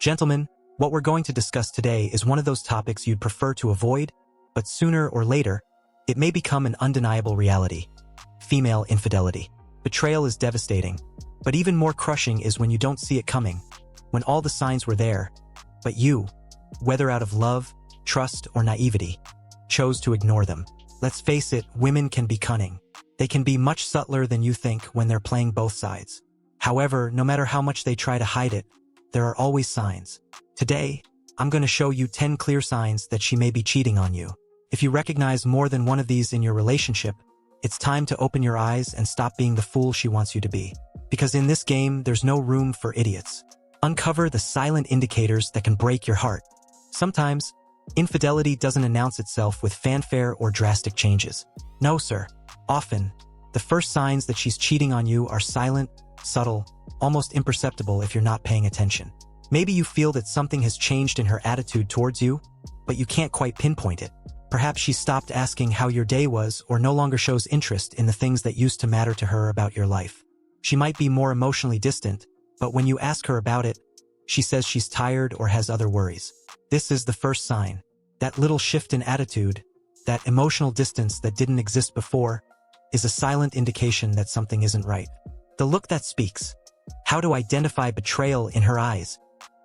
Gentlemen, what we're going to discuss today is one of those topics you'd prefer to avoid, but sooner or later, it may become an undeniable reality. Female infidelity. Betrayal is devastating, but even more crushing is when you don't see it coming, when all the signs were there, but you, whether out of love, trust, or naivety, chose to ignore them. Let's face it, women can be cunning. They can be much subtler than you think when they're playing both sides. However, no matter how much they try to hide it, there are always signs. Today, I'm going to show you 10 clear signs that she may be cheating on you. If you recognize more than one of these in your relationship, it's time to open your eyes and stop being the fool she wants you to be. Because in this game, there's no room for idiots. Uncover the silent indicators that can break your heart. Sometimes, infidelity doesn't announce itself with fanfare or drastic changes. No, sir. Often, the first signs that she's cheating on you are silent, subtle, almost imperceptible if you're not paying attention. Maybe you feel that something has changed in her attitude towards you, but you can't quite pinpoint it. Perhaps she stopped asking how your day was or no longer shows interest in the things that used to matter to her about your life. She might be more emotionally distant, but when you ask her about it, she says she's tired or has other worries. This is the first sign. That little shift in attitude, that emotional distance that didn't exist before, is a silent indication that something isn't right. The look that speaks. How to identify betrayal in her eyes.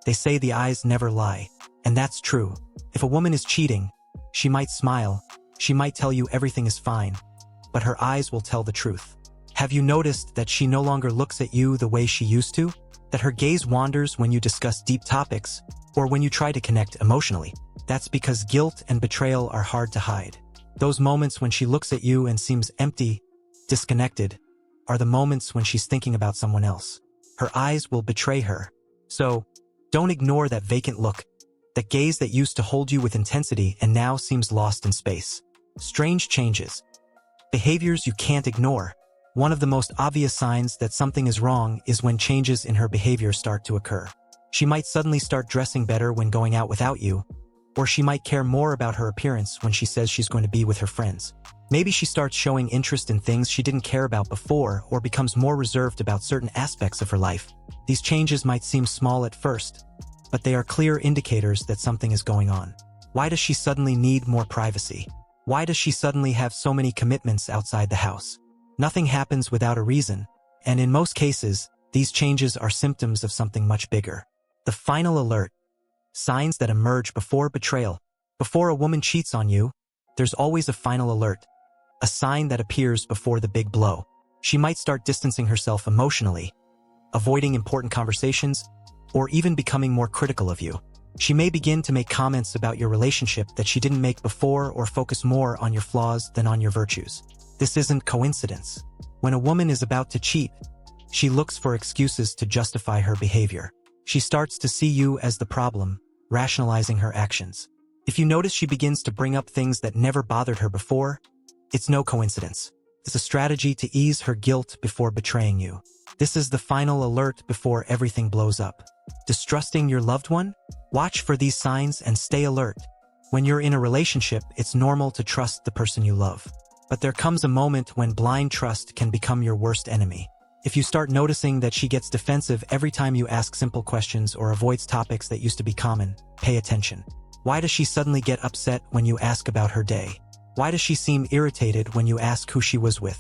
They say the eyes never lie, and that's true. If a woman is cheating, she might smile, she might tell you everything is fine, but her eyes will tell the truth. Have you noticed that she no longer looks at you the way she used to? That her gaze wanders when you discuss deep topics, or when you try to connect emotionally? That's because guilt and betrayal are hard to hide. Those moments when she looks at you and seems empty, disconnected, are the moments when she's thinking about someone else. Her eyes will betray her. So, don't ignore that vacant look, that gaze that used to hold you with intensity and now seems lost in space. Strange changes. Behaviors you can't ignore. One of the most obvious signs that something is wrong is when changes in her behavior start to occur. She might suddenly start dressing better when going out without you, or she might care more about her appearance when she says she's going to be with her friends. Maybe she starts showing interest in things she didn't care about before or becomes more reserved about certain aspects of her life. These changes might seem small at first, but they are clear indicators that something is going on. Why does she suddenly need more privacy? Why does she suddenly have so many commitments outside the house? Nothing happens without a reason, and in most cases, these changes are symptoms of something much bigger. The final alert. Signs that emerge before betrayal. Before a woman cheats on you, there's always a final alert. A sign that appears before the big blow. She might start distancing herself emotionally, avoiding important conversations, or even becoming more critical of you. She may begin to make comments about your relationship that she didn't make before or focus more on your flaws than on your virtues. This isn't coincidence. When a woman is about to cheat, she looks for excuses to justify her behavior. She starts to see you as the problem, rationalizing her actions. If you notice she begins to bring up things that never bothered her before, it's no coincidence. It's a strategy to ease her guilt before betraying you. This is the final alert before everything blows up. Distrusting your loved one? Watch for these signs and stay alert. When you're in a relationship, it's normal to trust the person you love. But there comes a moment when blind trust can become your worst enemy. If you start noticing that she gets defensive every time you ask simple questions or avoids topics that used to be common, pay attention. Why does she suddenly get upset when you ask about her day? Why does she seem irritated when you ask who she was with?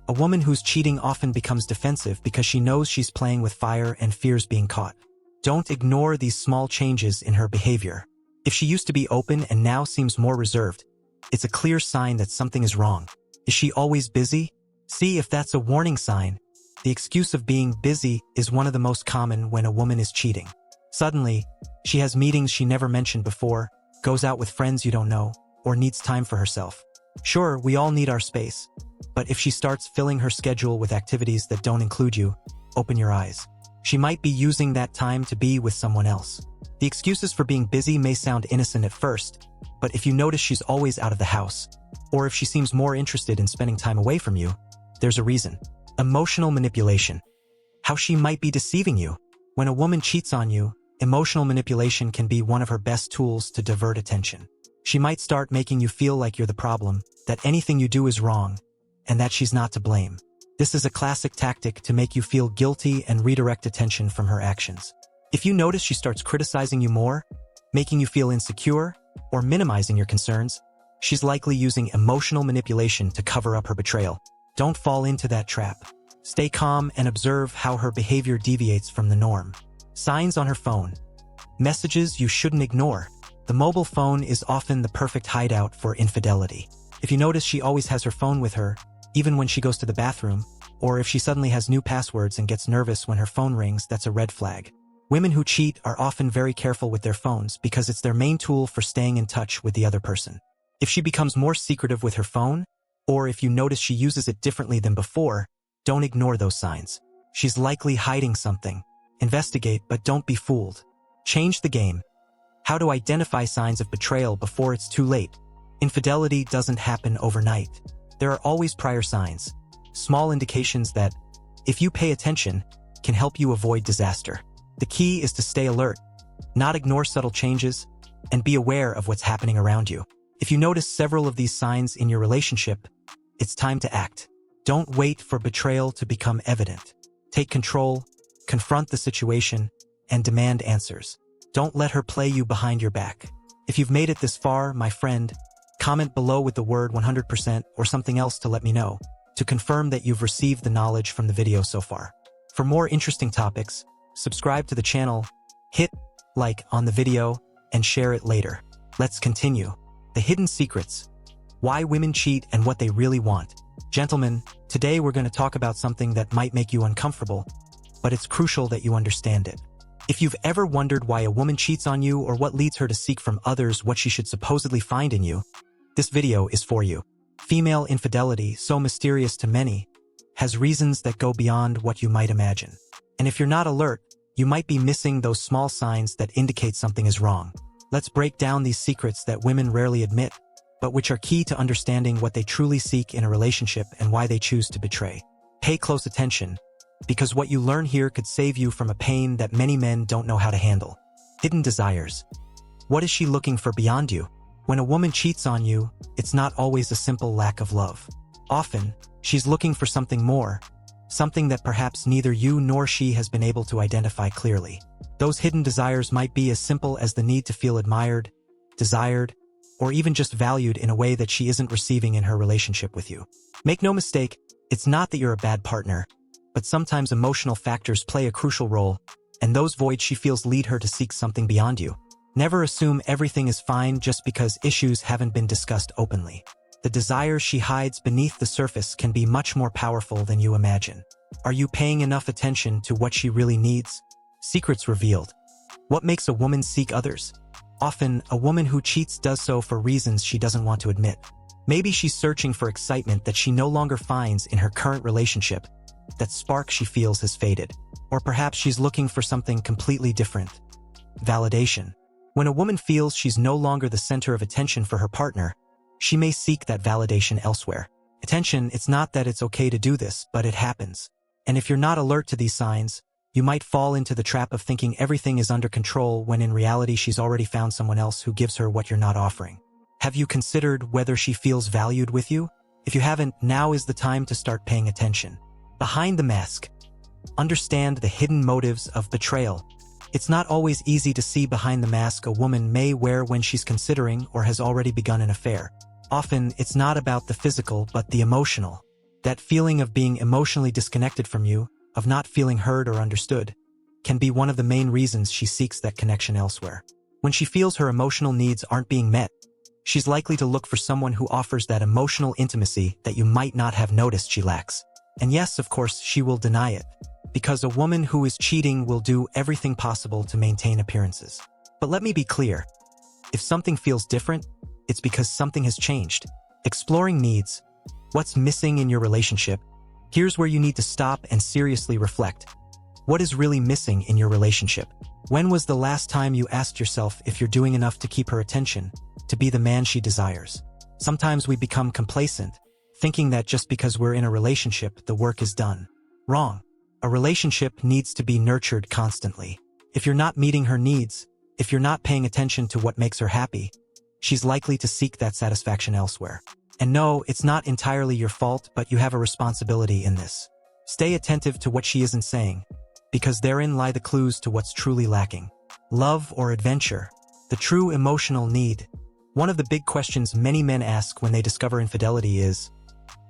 A woman who's cheating often becomes defensive because she knows she's playing with fire and fears being caught. Don't ignore these small changes in her behavior. If she used to be open and now seems more reserved, it's a clear sign that something is wrong. Is she always busy? See if that's a warning sign. The excuse of being busy is one of the most common when a woman is cheating. Suddenly, she has meetings she never mentioned before, goes out with friends you don't know, or needs time for herself. Sure, we all need our space, but if she starts filling her schedule with activities that don't include you, open your eyes. She might be using that time to be with someone else. The excuses for being busy may sound innocent at first, but if you notice she's always out of the house, or if she seems more interested in spending time away from you, there's a reason. Emotional manipulation. How she might be deceiving you. When a woman cheats on you, emotional manipulation can be one of her best tools to divert attention. She might start making you feel like you're the problem, that anything you do is wrong, and that she's not to blame. This is a classic tactic to make you feel guilty and redirect attention from her actions. If you notice she starts criticizing you more, making you feel insecure, or minimizing your concerns, she's likely using emotional manipulation to cover up her betrayal. Don't fall into that trap. Stay calm and observe how her behavior deviates from the norm. Signs on her phone. Messages you shouldn't ignore. The mobile phone is often the perfect hideout for infidelity. If you notice she always has her phone with her, even when she goes to the bathroom, or if she suddenly has new passwords and gets nervous when her phone rings, that's a red flag. Women who cheat are often very careful with their phones because it's their main tool for staying in touch with the other person. If she becomes more secretive with her phone, or if you notice she uses it differently than before, don't ignore those signs. She's likely hiding something. Investigate, but don't be fooled. Change the game. How to identify signs of betrayal before it's too late. Infidelity doesn't happen overnight. There are always prior signs, small indications that, if you pay attention, can help you avoid disaster. The key is to stay alert, not ignore subtle changes, and be aware of what's happening around you. If you notice several of these signs in your relationship, it's time to act. Don't wait for betrayal to become evident. Take control, confront the situation, and demand answers. Don't let her play you behind your back. If you've made it this far, my friend, comment below with the word 100% or something else to let me know, to confirm that you've received the knowledge from the video so far. For more interesting topics, subscribe to the channel, hit like on the video, and share it later. Let's continue. The hidden secrets. Why women cheat and what they really want. Gentlemen, today we're going to talk about something that might make you uncomfortable, but it's crucial that you understand it. If you've ever wondered why a woman cheats on you or what leads her to seek from others what she should supposedly find in you, this video is for you. Female infidelity, so mysterious to many, has reasons that go beyond what you might imagine. And if you're not alert, you might be missing those small signs that indicate something is wrong. Let's break down these secrets that women rarely admit, but which are key to understanding what they truly seek in a relationship and why they choose to betray. Pay close attention, because what you learn here could save you from a pain that many men don't know how to handle. Hidden desires. What is she looking for beyond you? When a woman cheats on you, it's not always a simple lack of love. Often, she's looking for something more, something that perhaps neither you nor she has been able to identify clearly. Those hidden desires might be as simple as the need to feel admired, desired, or even just valued in a way that she isn't receiving in her relationship with you. Make no mistake, it's not that you're a bad partner, but sometimes emotional factors play a crucial role, and those voids she feels lead her to seek something beyond you. Never assume everything is fine just because issues haven't been discussed openly. The desires she hides beneath the surface can be much more powerful than you imagine. Are you paying enough attention to what she really needs? Secrets revealed. What makes a woman seek others? Often, a woman who cheats does so for reasons she doesn't want to admit. Maybe she's searching for excitement that she no longer finds in her current relationship. That spark she feels has faded. Or perhaps she's looking for something completely different. Validation. When a woman feels she's no longer the center of attention for her partner, she may seek that validation elsewhere. Attention, it's not that it's okay to do this, but it happens. And if you're not alert to these signs, you might fall into the trap of thinking everything is under control when in reality she's already found someone else who gives her what you're not offering. Have you considered whether she feels valued with you? If you haven't, now is the time to start paying attention. Behind the mask. Understand the hidden motives of betrayal. It's not always easy to see behind the mask a woman may wear when she's considering or has already begun an affair. Often, it's not about the physical but the emotional. That feeling of being emotionally disconnected from you, of not feeling heard or understood, can be one of the main reasons she seeks that connection elsewhere. When she feels her emotional needs aren't being met, she's likely to look for someone who offers that emotional intimacy that you might not have noticed she lacks. And yes, of course, she will deny it, because a woman who is cheating will do everything possible to maintain appearances. But let me be clear. If something feels different, it's because something has changed. Exploring needs. What's missing in your relationship? Here's where you need to stop and seriously reflect. What is really missing in your relationship? When was the last time you asked yourself if you're doing enough to keep her attention, to be the man she desires? Sometimes we become complacent, thinking that just because we're in a relationship, the work is done. Wrong. A relationship needs to be nurtured constantly. If you're not meeting her needs, if you're not paying attention to what makes her happy, she's likely to seek that satisfaction elsewhere. And no, it's not entirely your fault, but you have a responsibility in this. Stay attentive to what she isn't saying. because therein lie the clues to what's truly lacking. Love or adventure? The true emotional need. One of the big questions many men ask when they discover infidelity is,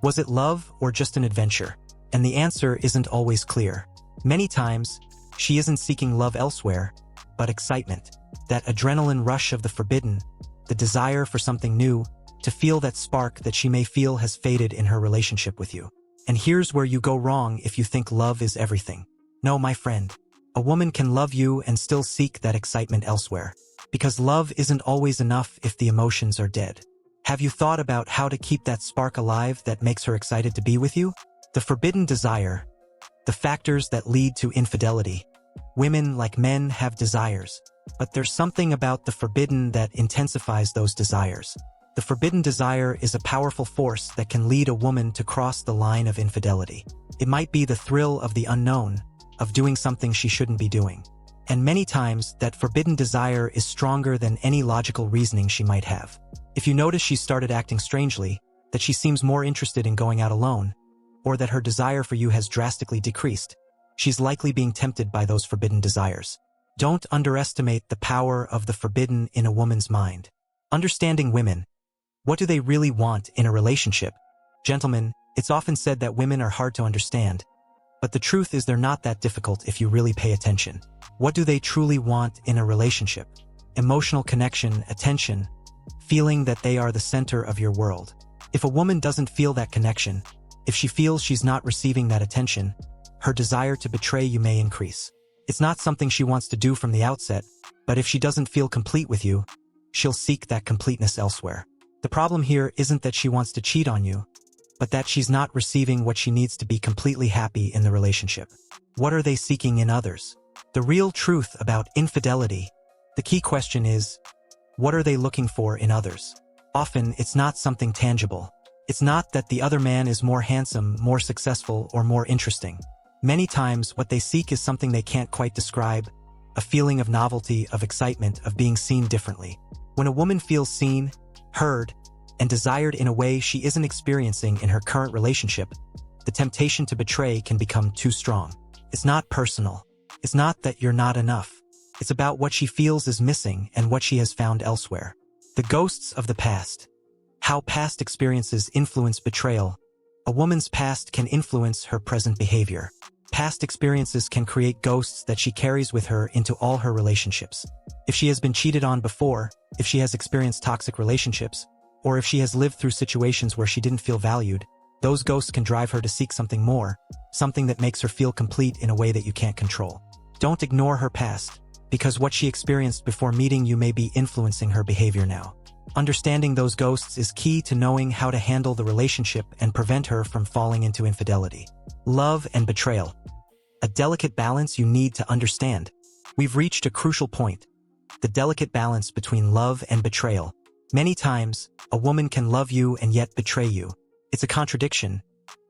was it love or just an adventure? And the answer isn't always clear. Many times, she isn't seeking love elsewhere, but excitement. That adrenaline rush of the forbidden, the desire for something new, to feel that spark that she may feel has faded in her relationship with you. And here's where you go wrong if you think love is everything. No, my friend. A woman can love you and still seek that excitement elsewhere. Because love isn't always enough if the emotions are dead. Have you thought about how to keep that spark alive that makes her excited to be with you? The forbidden desire. The factors that lead to infidelity. Women, like men, have desires. But there's something about the forbidden that intensifies those desires. The forbidden desire is a powerful force that can lead a woman to cross the line of infidelity. It might be the thrill of the unknown, of doing something she shouldn't be doing. And many times, that forbidden desire is stronger than any logical reasoning she might have. If you notice she started acting strangely, that she seems more interested in going out alone, or that her desire for you has drastically decreased, she's likely being tempted by those forbidden desires. Don't underestimate the power of the forbidden in a woman's mind. Understanding women. What do they really want in a relationship? Gentlemen, it's often said that women are hard to understand. But the truth is they're not that difficult if you really pay attention. What do they truly want in a relationship? Emotional connection, attention, feeling that they are the center of your world. If a woman doesn't feel that connection, if she feels she's not receiving that attention, her desire to betray you may increase. It's not something she wants to do from the outset, but if she doesn't feel complete with you, she'll seek that completeness elsewhere. The problem here isn't that she wants to cheat on you, but that she's not receiving what she needs to be completely happy in the relationship. What are they seeking in others? The real truth about infidelity. The key question is, what are they looking for in others? Often, it's not something tangible. It's not that the other man is more handsome, more successful, or more interesting. Many times, what they seek is something they can't quite describe, a feeling of novelty, of excitement, of being seen differently. When a woman feels seen, heard, and desired in a way she isn't experiencing in her current relationship, the temptation to betray can become too strong. It's not personal. It's not that you're not enough. It's about what she feels is missing and what she has found elsewhere. The ghosts of the past. How past experiences influence betrayal. A woman's past can influence her present behavior. Past experiences can create ghosts that she carries with her into all her relationships. If she has been cheated on before, if she has experienced toxic relationships, or if she has lived through situations where she didn't feel valued, those ghosts can drive her to seek something more, something that makes her feel complete in a way that you can't control. Don't ignore her past, because what she experienced before meeting you may be influencing her behavior now. Understanding those ghosts is key to knowing how to handle the relationship and prevent her from falling into infidelity. Love and betrayal. A delicate balance you need to understand. We've reached a crucial point. The delicate balance between love and betrayal. Many times, a woman can love you and yet betray you. It's a contradiction,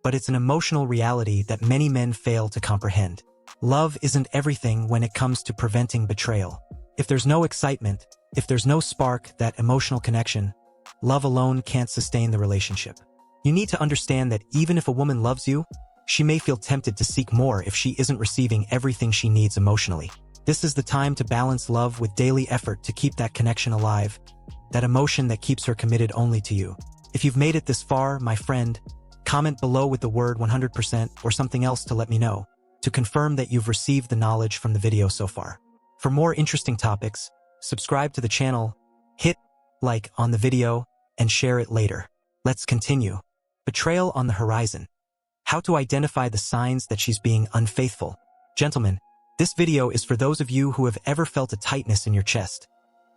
but it's an emotional reality that many men fail to comprehend. Love isn't everything when it comes to preventing betrayal. If there's no excitement, if there's no spark, that emotional connection, love alone can't sustain the relationship. You need to understand that even if a woman loves you, she may feel tempted to seek more if she isn't receiving everything she needs emotionally. This is the time to balance love with daily effort to keep that connection alive, that emotion that keeps her committed only to you. If you've made it this far, my friend, comment below with the word 100% or something else to let me know, to confirm that you've received the knowledge from the video so far. For more interesting topics, subscribe to the channel, hit like on the video, and share it later. Let's continue. Betrayal on the horizon. How to identify the signs that she's being unfaithful. Gentlemen, this video is for those of you who have ever felt a tightness in your chest,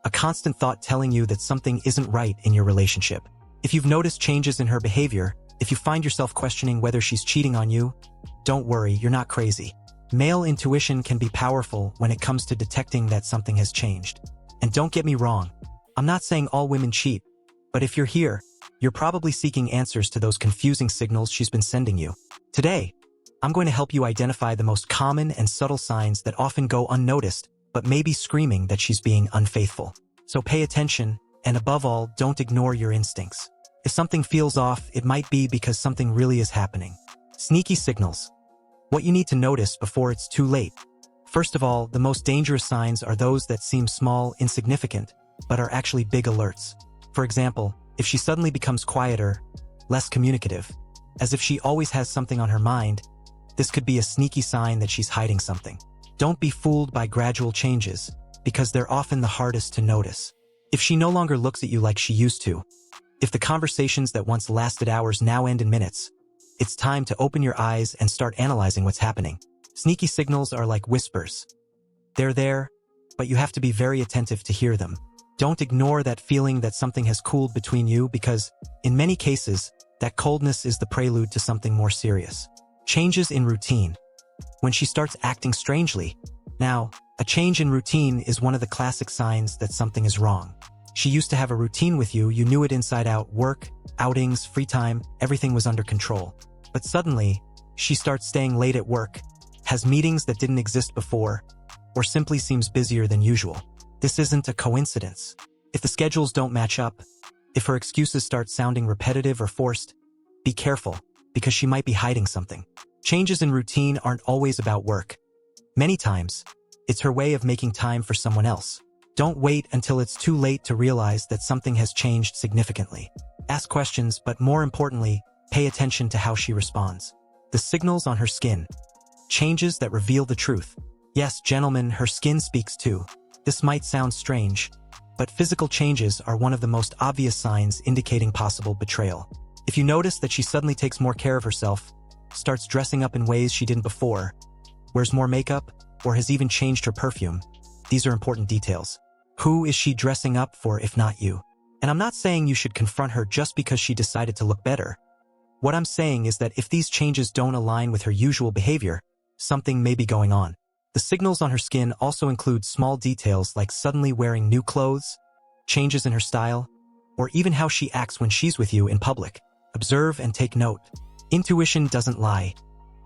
a constant thought telling you that something isn't right in your relationship. If you've noticed changes in her behavior, if you find yourself questioning whether she's cheating on you, don't worry, you're not crazy. Male intuition can be powerful when it comes to detecting that something has changed. And don't get me wrong, I'm not saying all women cheat, but if you're here, you're probably seeking answers to those confusing signals she's been sending you. Today, I'm going to help you identify the most common and subtle signs that often go unnoticed, but may be screaming that she's being unfaithful. So pay attention, and above all, don't ignore your instincts. If something feels off, it might be because something really is happening. Sneaky signals. What you need to notice before it's too late. First of all, the most dangerous signs are those that seem small, insignificant, but are actually big alerts. For example, if she suddenly becomes quieter, less communicative, as if she always has something on her mind, this could be a sneaky sign that she's hiding something. Don't be fooled by gradual changes, because they're often the hardest to notice. If she no longer looks at you like she used to, if the conversations that once lasted hours now end in minutes, it's time to open your eyes and start analyzing what's happening. Sneaky signals are like whispers. They're there, but you have to be very attentive to hear them. Don't ignore that feeling that something has cooled between you because, in many cases, that coldness is the prelude to something more serious. Changes in routine. When she starts acting strangely. Now, a change in routine is one of the classic signs that something is wrong. She used to have a routine with you, you knew it inside out, work, outings, free time, everything was under control. But suddenly, she starts staying late at work, has meetings that didn't exist before, or simply seems busier than usual. This isn't a coincidence. If the schedules don't match up, if her excuses start sounding repetitive or forced, be careful, because she might be hiding something. Changes in routine aren't always about work. Many times, it's her way of making time for someone else. Don't wait until it's too late to realize that something has changed significantly. Ask questions, but more importantly, pay attention to how she responds. The signals on her skin. Changes that reveal the truth. Yes, gentlemen, her skin speaks too. This might sound strange, but physical changes are one of the most obvious signs indicating possible betrayal. If you notice that she suddenly takes more care of herself, starts dressing up in ways she didn't before, wears more makeup, or has even changed her perfume, these are important details. Who is she dressing up for if not you? And I'm not saying you should confront her just because she decided to look better. What I'm saying is that if these changes don't align with her usual behavior, something may be going on. The signals on her skin also include small details like suddenly wearing new clothes, changes in her style, or even how she acts when she's with you in public. Observe and take note. Intuition doesn't lie.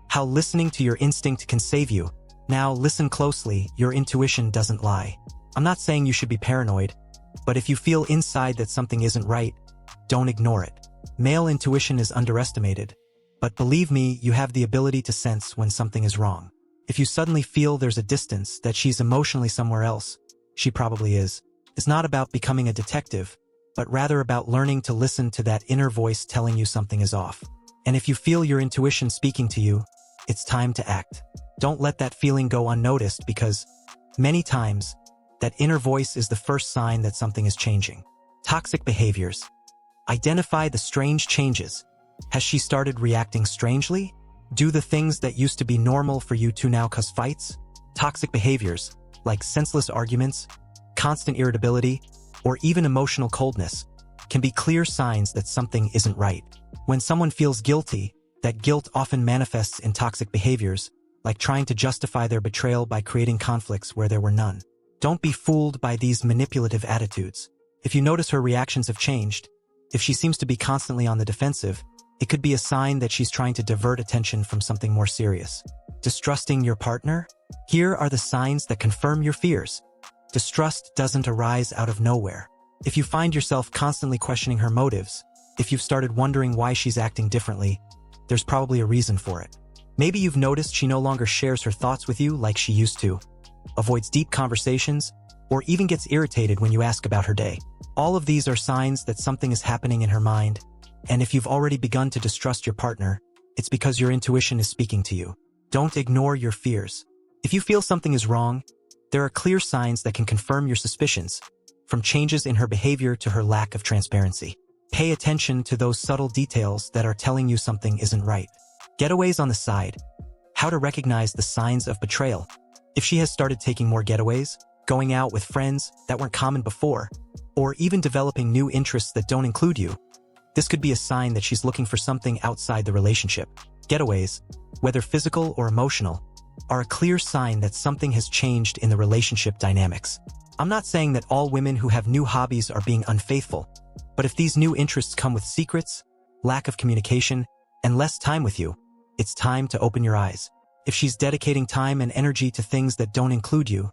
How listening to your instinct can save you. Now listen closely, your intuition doesn't lie. I'm not saying you should be paranoid, but if you feel inside that something isn't right, don't ignore it. Male intuition is underestimated, but believe me, you have the ability to sense when something is wrong. If you suddenly feel there's a distance, that she's emotionally somewhere else, she probably is. It's not about becoming a detective, but rather about learning to listen to that inner voice telling you something is off. And if you feel your intuition speaking to you, it's time to act. Don't let that feeling go unnoticed because, many times, that inner voice is the first sign that something is changing. Toxic behaviors. Identify the strange changes. Has she started reacting strangely? Do the things that used to be normal for you to now cause fights? Toxic behaviors, like senseless arguments, constant irritability, or even emotional coldness, can be clear signs that something isn't right. When someone feels guilty, that guilt often manifests in toxic behaviors, like trying to justify their betrayal by creating conflicts where there were none. Don't be fooled by these manipulative attitudes. If you notice her reactions have changed, if she seems to be constantly on the defensive, it could be a sign that she's trying to divert attention from something more serious. Distrusting your partner? Here are the signs that confirm your fears. Distrust doesn't arise out of nowhere. If you find yourself constantly questioning her motives, if you've started wondering why she's acting differently, there's probably a reason for it. Maybe you've noticed she no longer shares her thoughts with you like she used to, avoids deep conversations, or even gets irritated when you ask about her day. All of these are signs that something is happening in her mind, and if you've already begun to distrust your partner, it's because your intuition is speaking to you. Don't ignore your fears. If you feel something is wrong, there are clear signs that can confirm your suspicions, from changes in her behavior to her lack of transparency. Pay attention to those subtle details that are telling you something isn't right. Getaways on the side. How to recognize the signs of betrayal. If she has started taking more getaways, going out with friends that weren't common before, or even developing new interests that don't include you, this could be a sign that she's looking for something outside the relationship. Getaways, whether physical or emotional, are a clear sign that something has changed in the relationship dynamics. I'm not saying that all women who have new hobbies are being unfaithful, but if these new interests come with secrets, lack of communication, and less time with you, it's time to open your eyes. If she's dedicating time and energy to things that don't include you,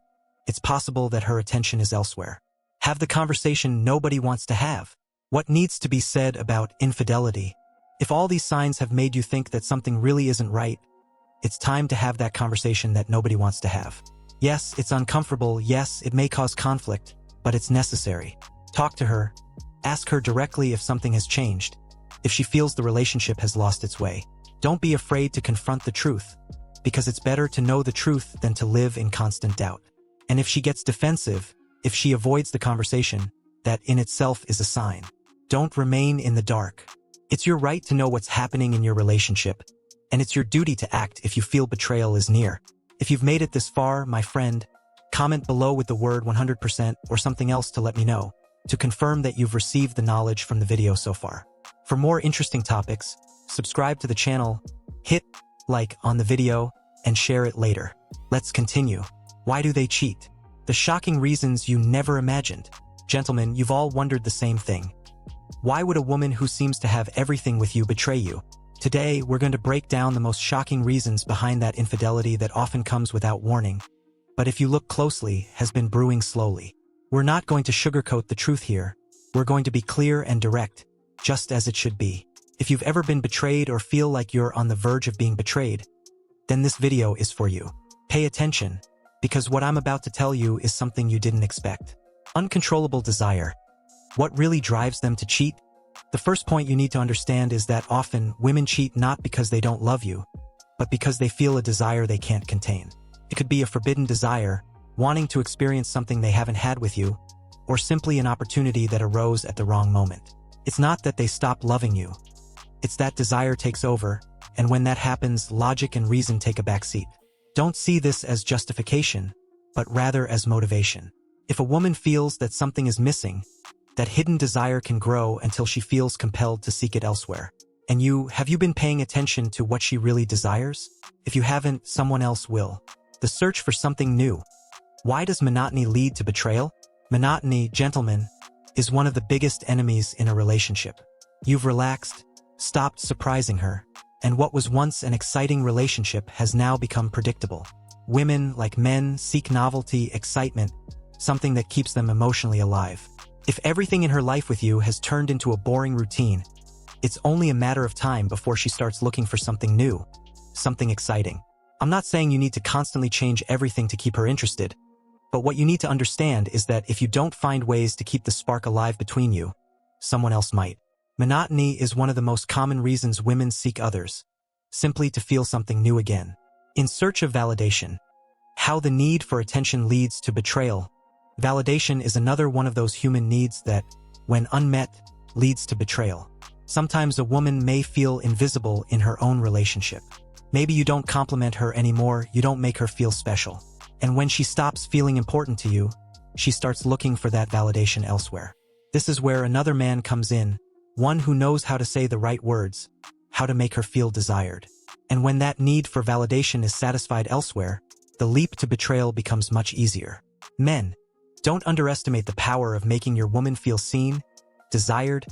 it's possible that her attention is elsewhere. Have the conversation nobody wants to have. What needs to be said about infidelity? If all these signs have made you think that something really isn't right, It's time to have that conversation that nobody wants to have. Yes, it's uncomfortable. Yes, it may cause conflict, but it's necessary. Talk to her. Ask her directly if something has changed, if she feels the relationship has lost its way. Don't be afraid to confront the truth, because it's better to know the truth than to live in constant doubt. And if she gets defensive, if she avoids the conversation, that in itself is a sign. Don't remain in the dark. It's your right to know what's happening in your relationship, and it's your duty to act if you feel betrayal is near. If you've made it this far, my friend, comment below with the word 100% or something else to let me know, to confirm that you've received the knowledge from the video so far. For more interesting topics, subscribe to the channel, hit like on the video, and share it later. Let's continue. Why do they cheat? The shocking reasons you never imagined. Gentlemen, you've all wondered the same thing. Why would a woman who seems to have everything with you betray you? Today, we're going to break down the most shocking reasons behind that infidelity that often comes without warning, but if you look closely, has been brewing slowly. We're not going to sugarcoat the truth here. We're going to be clear and direct, just as it should be. If you've ever been betrayed or feel like you're on the verge of being betrayed, then this video is for you. Pay attention, because what I'm about to tell you is something you didn't expect. Uncontrollable desire. What really drives them to cheat? The first point you need to understand is that often women cheat not because they don't love you, but because they feel a desire they can't contain. It could be a forbidden desire, wanting to experience something they haven't had with you, or simply an opportunity that arose at the wrong moment. It's not that they stop loving you. It's that desire takes over, and when that happens, logic and reason take a backseat. Don't see this as justification, but rather as motivation. If a woman feels that something is missing, that hidden desire can grow until she feels compelled to seek it elsewhere. And have you been paying attention to what she really desires? If you haven't, someone else will. The search for something new. Why does monotony lead to betrayal? Monotony, gentlemen, is one of the biggest enemies in a relationship. You've relaxed, stopped surprising her, and what was once an exciting relationship has now become predictable. Women, like men, seek novelty, excitement, something that keeps them emotionally alive. If everything in her life with you has turned into a boring routine, it's only a matter of time before she starts looking for something new, something exciting. I'm not saying you need to constantly change everything to keep her interested, but what you need to understand is that if you don't find ways to keep the spark alive between you, someone else might. Monotony is one of the most common reasons women seek others, simply to feel something new again. In search of validation. How the need for attention leads to betrayal. Validation is another one of those human needs that, when unmet, leads to betrayal. Sometimes a woman may feel invisible in her own relationship. Maybe you don't compliment her anymore, you don't make her feel special. And when she stops feeling important to you, she starts looking for that validation elsewhere. This is where another man comes in, one who knows how to say the right words, how to make her feel desired. And when that need for validation is satisfied elsewhere, the leap to betrayal becomes much easier. Men, don't underestimate the power of making your woman feel seen, desired,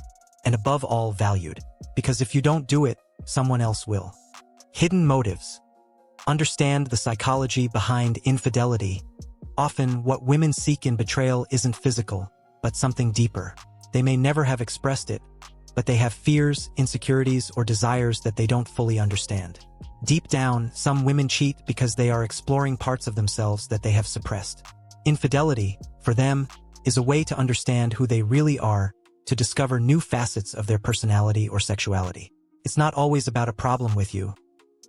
and above all valued. Because if you don't do it, someone else will. Hidden motives. Understand the psychology behind infidelity. Often, what women seek in betrayal isn't physical, but something deeper. They may never have expressed it, but they have fears, insecurities, or desires that they don't fully understand. Deep down, some women cheat because they are exploring parts of themselves that they have suppressed. Infidelity, for them, is a way to understand who they really are, to discover new facets of their personality or sexuality. It's not always about a problem with you.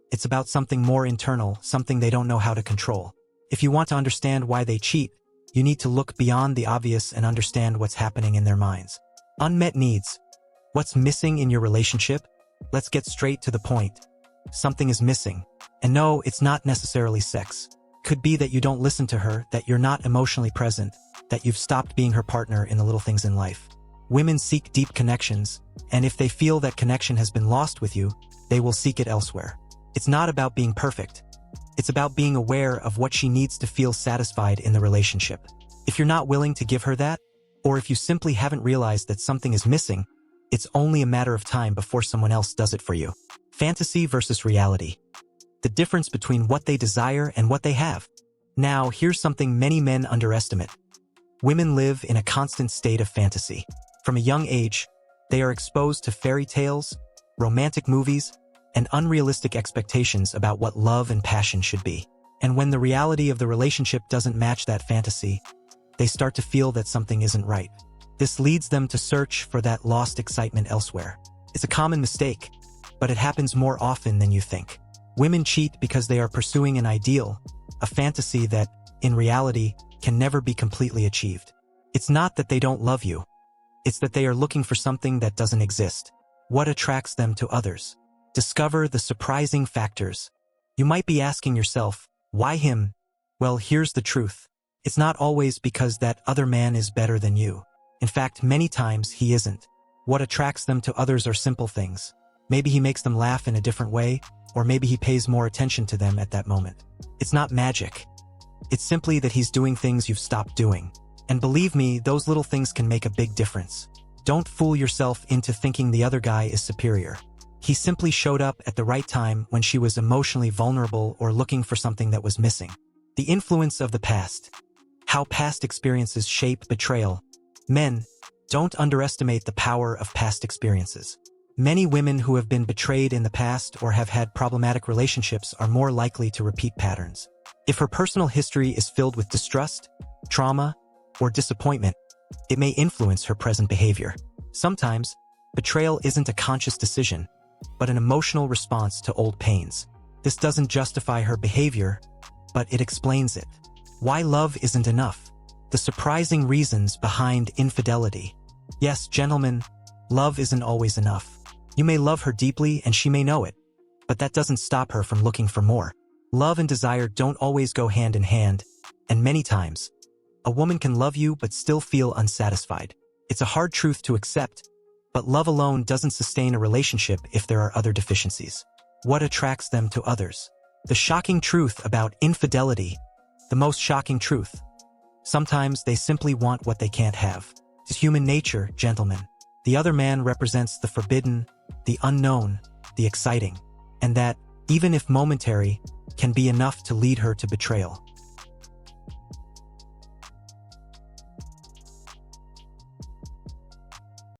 It's about something more internal, something they don't know how to control. If you want to understand why they cheat, you need to look beyond the obvious and understand what's happening in their minds. Unmet needs. What's missing in your relationship? Let's get straight to the point. Something is missing. And no, it's not necessarily sex. Could be that you don't listen to her, that you're not emotionally present, that you've stopped being her partner in the little things in life. Women seek deep connections, and if they feel that connection has been lost with you, they will seek it elsewhere. It's not about being perfect. It's about being aware of what she needs to feel satisfied in the relationship. If you're not willing to give her that, or if you simply haven't realized that something is missing, it's only a matter of time before someone else does it for you. Fantasy versus reality. The difference between what they desire and what they have. Now, here's something many men underestimate. Women live in a constant state of fantasy. From a young age, they are exposed to fairy tales, romantic movies, and unrealistic expectations about what love and passion should be. And when the reality of the relationship doesn't match that fantasy, they start to feel that something isn't right. This leads them to search for that lost excitement elsewhere. It's a common mistake, but it happens more often than you think. Women cheat because they are pursuing an ideal, a fantasy that, in reality, can never be completely achieved. It's not that they don't love you. It's that they are looking for something that doesn't exist. What attracts them to others? Discover the surprising factors. You might be asking yourself, why him? Well, here's the truth. It's not always because that other man is better than you. In fact, many times he isn't. What attracts them to others are simple things. Maybe he makes them laugh in a different way, or maybe he pays more attention to them at that moment. It's not magic. It's simply that he's doing things you've stopped doing. And believe me, those little things can make a big difference. Don't fool yourself into thinking the other guy is superior. He simply showed up at the right time when she was emotionally vulnerable or looking for something that was missing. The influence of the past. How past experiences shape betrayal. Men, don't underestimate the power of past experiences. Many women who have been betrayed in the past or have had problematic relationships are more likely to repeat patterns. If her personal history is filled with distrust, trauma, or disappointment, it may influence her present behavior. Sometimes, betrayal isn't a conscious decision, but an emotional response to old pains. This doesn't justify her behavior, but it explains it. Why love isn't enough. The surprising reasons behind infidelity. Yes, gentlemen, love isn't always enough. You may love her deeply and she may know it, but that doesn't stop her from looking for more. Love and desire don't always go hand in hand, and many times, a woman can love you but still feel unsatisfied. It's a hard truth to accept, but love alone doesn't sustain a relationship if there are other deficiencies. What attracts them to others? The shocking truth about infidelity. The most shocking truth. Sometimes they simply want what they can't have. It's human nature, gentlemen. The other man represents the forbidden, the unknown, the exciting, and that, even if momentary, can be enough to lead her to betrayal.